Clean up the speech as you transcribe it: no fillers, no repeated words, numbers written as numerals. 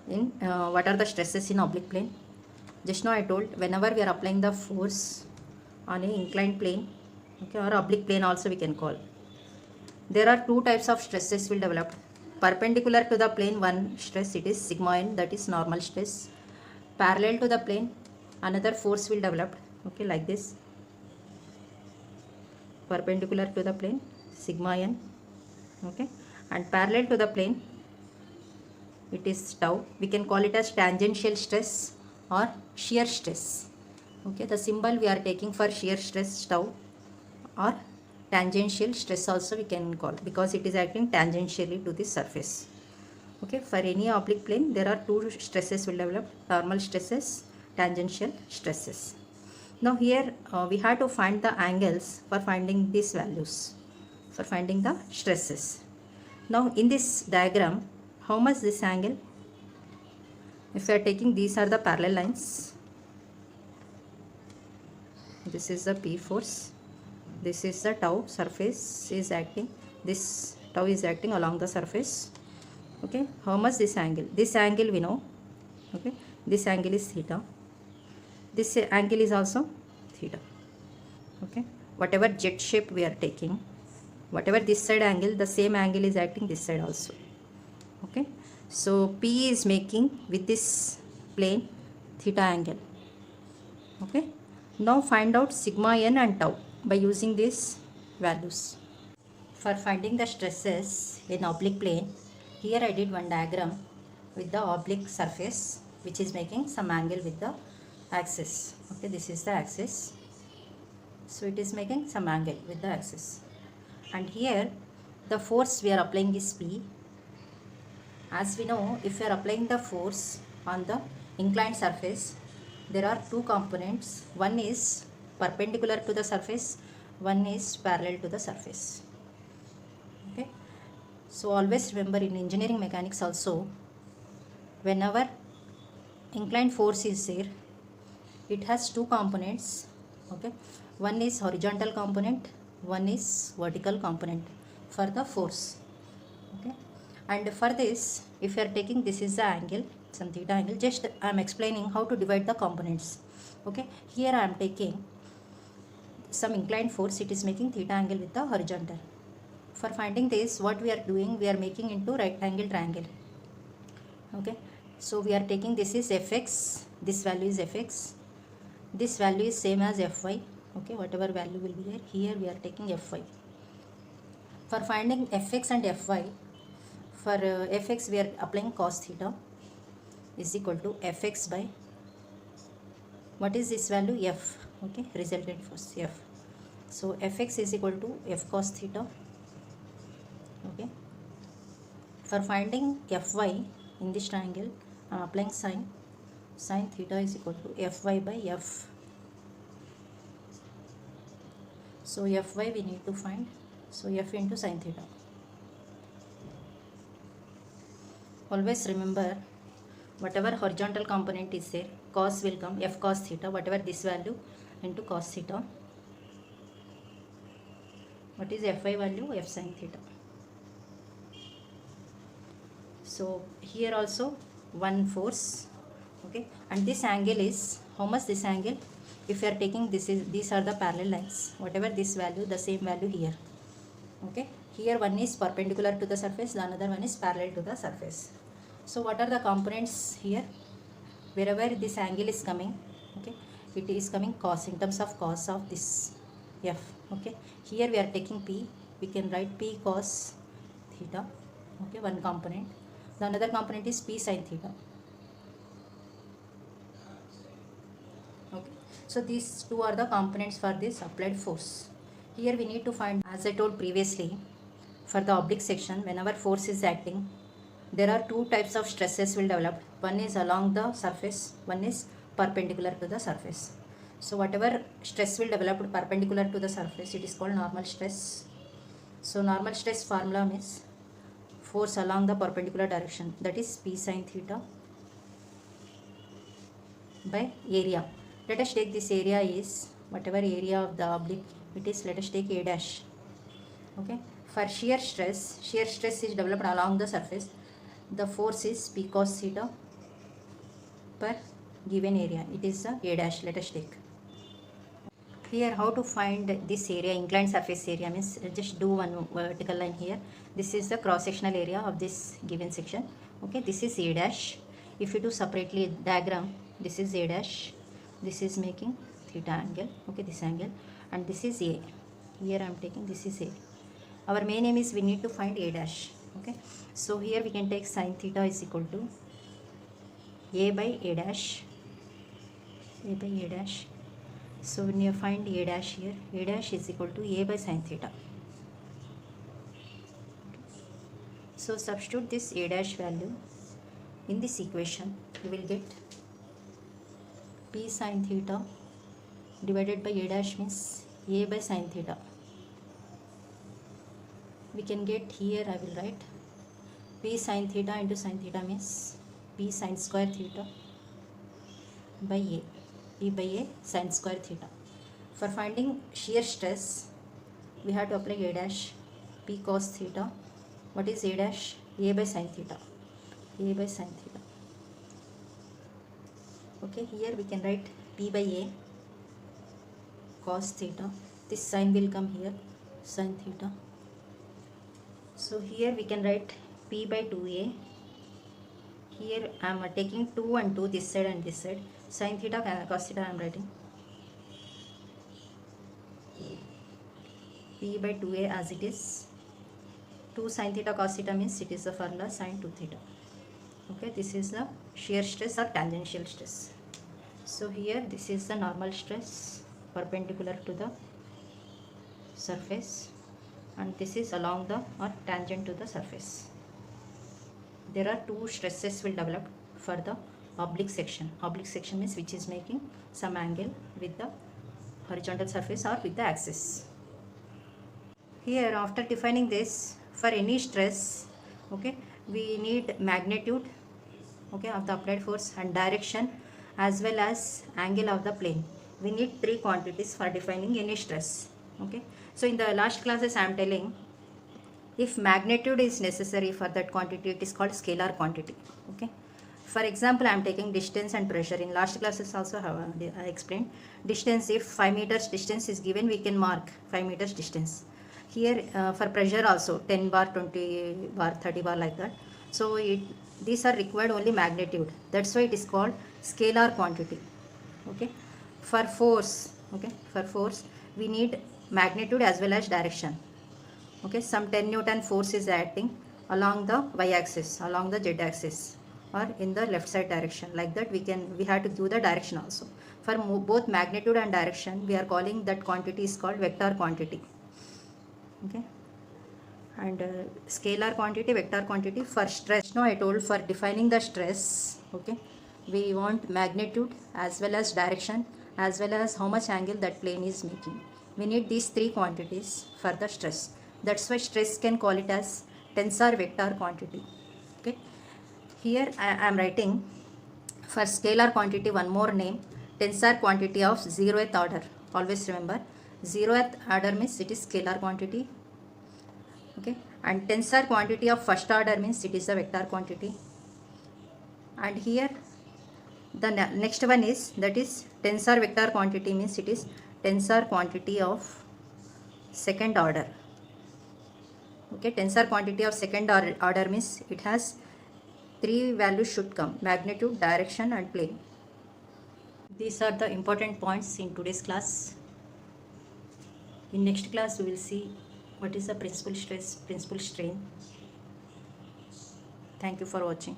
in what are the stresses in oblique plane. Just now I told, whenever we are applying the force on a inclined plane, okay, or oblique plane also we can call, there are two types of stresses will develop. Perpendicular to the plane, one stress, it is sigma n, that is normal stress. Parallel to the plane, another force will develop, okay, like this. Perpendicular to the plane, sigma n, okay, and parallel to the plane, it is tau. We can call it as tangential stress or shear stress. Okay, the symbol we are taking for shear stress, tau, or tangential stress also we can call, because it is acting tangentially to the surface. Okay, for any oblique plane there are two stresses will develop: normal stresses, tangential stresses. Now here we have to find the angles for finding these values, for finding the stresses. Now in this diagram, how much this angle, if we are taking, these are the parallel lines, this is the P force, this is the tau, surface is acting, this tau is acting along the surface. Okay, how much this angle we know, okay, this angle is theta, this angle is also theta. Okay, whatever jet shape we are taking, whatever this side angle, the same angle is acting this side also. Okay, so P is making with this plane theta angle. Okay, now find out sigma n and tau by using these values. For finding the stresses in oblique plane, here I did one diagram with the oblique surface which is making some angle with the axis. Okay, this is the axis, so it is making some angle with the axis, and here the force we are applying is P. As we know, if we are applying the force on the inclined surface, there are two components. One is perpendicular to the surface, one is parallel to the surface. Okay, so always remember, in engineering mechanics also, whenever inclined force is there, it has two components. Okay, one is horizontal component, one is vertical component for the force. Okay, and for this, if you are taking, this is the angle, some theta angle, just I am explaining how to divide the components. Okay, here I am taking some inclined force, it is making theta angle with the horizontal. For finding this, what we are doing, we are making into right angle triangle. Okay, so we are taking, this is fx, this value is fx, this value is same as fy. Okay, whatever value will be there, here we are taking fy. For finding fx and fy, for fx we are applying cos theta is equal to fx by, what is this value, f. Okay, resultant force f. So fx is equal to f cos theta. Okay, for finding fy in this triangle, I am applying sin theta is equal to fy by f. So fy we need to find, so f into sin theta. Always remember, whatever horizontal component is there, cos will come, f cos theta, whatever this value into cos theta. What is fy value? F sin theta. So here also one force. Okay, and this angle is, how much this angle, if you are taking, this is, these are the parallel lines, whatever this value, the same value here. Okay, here one is perpendicular to the surface, the another one is parallel to the surface. So what are the components here? Wherever this angle is coming, okay, it is coming cos, in terms of cos of this f. Okay, here we are taking P, we can write P cos theta. Okay, one component. The another component is P sin theta. Okay, so these two are the components for this applied force. Here we need to find, as I told previously, for the oblique section, whenever force is acting, there are two types of stresses will develop. One is along the surface, one is perpendicular to the surface. So whatever stress will develop perpendicular to the surface, it is called normal stress. So normal stress formula means force along the perpendicular direction, that is P sin theta by area. Let us take this area is, whatever area of the oblique it is, let us take A dash. Okay, for shear stress is developed along the surface, the force is P cos theta per given area. It is the A dash. Let us take. Here how to find this area, inclined surface area means just do one vertical line here. This is the cross sectional area of this given section. Okay, this is A dash. If you do separately diagram, this is A dash, this is making theta angle, okay, this angle, and this is A. Here I am taking, this is A. Our main aim is we need to find A dash. Okay, so here we can take sin theta is equal to A by A dash, A by A dash. So when you find A dash here, A dash is equal to A by sin theta. So substitute this A dash value in this equation. You will get P sin theta divided by A dash means A by sin theta. We can get here, I will write P sin theta into sin theta means P sin square theta by A. P by A sin square theta. For finding shear stress, we have to apply A dash, P cos theta. What is A dash? A by sin theta. A by sin theta. Okay, here we can write P by A cos theta. This sign will come here, sin theta. So here we can write P by 2A. Here I am taking 2 and 2 this side and this side. Sin theta cos theta I am writing P by 2A as it is. 2 sin theta cos theta means it is the formula sin 2 theta. Okay, this is the shear stress or tangential stress. So here this is the normal stress perpendicular to the surface, and this is along the or tangent to the surface. There are two stresses will develop for the oblique section. Oblique section means which is making some angle with the horizontal surface or with the axis. Here after defining this, for any stress, okay, we need magnitude, okay, of the applied force and direction as well as angle of the plane. We need three quantities for defining any stress. Okay, so in the last classes I am telling, if magnitude is necessary for that quantity, it is called scalar quantity. Okay, for example, I am taking distance and pressure. In last classes also I explained distance. If 5 meters distance is given, we can mark 5 meters distance. Here for pressure also 10 bar, 20 bar, 30 bar, like that. So these are required only magnitude. That's why it is called scalar quantity. Okay, for force, okay, for force we need magnitude as well as direction. Okay, some 10 Newton force is acting along the y-axis, along the z-axis, or in the left side direction. Like that we have to give the direction also. For both magnitude and direction, we are calling that quantity is called vector quantity. Okay, and scalar quantity, vector quantity. For stress, now I told for defining the stress, okay, we want magnitude as well as direction as well as how much angle that plane is making. We need these three quantities for the stress. That's why stress can call it as tensor vector quantity. Okay, here I am writing for scalar quantity one more name, tensor quantity of 0th order. Always remember, 0th order means it is scalar quantity. Okay, and tensor quantity of first order means it is a vector quantity. And here the next one is, that is tensor vector quantity means it is tensor quantity of second order. Okay, tensor quantity of second order means it has three values should come: magnitude, direction and plane. These are the important points in today's class. In next class we will see what is the principal stress, principal strain. Thank you for watching.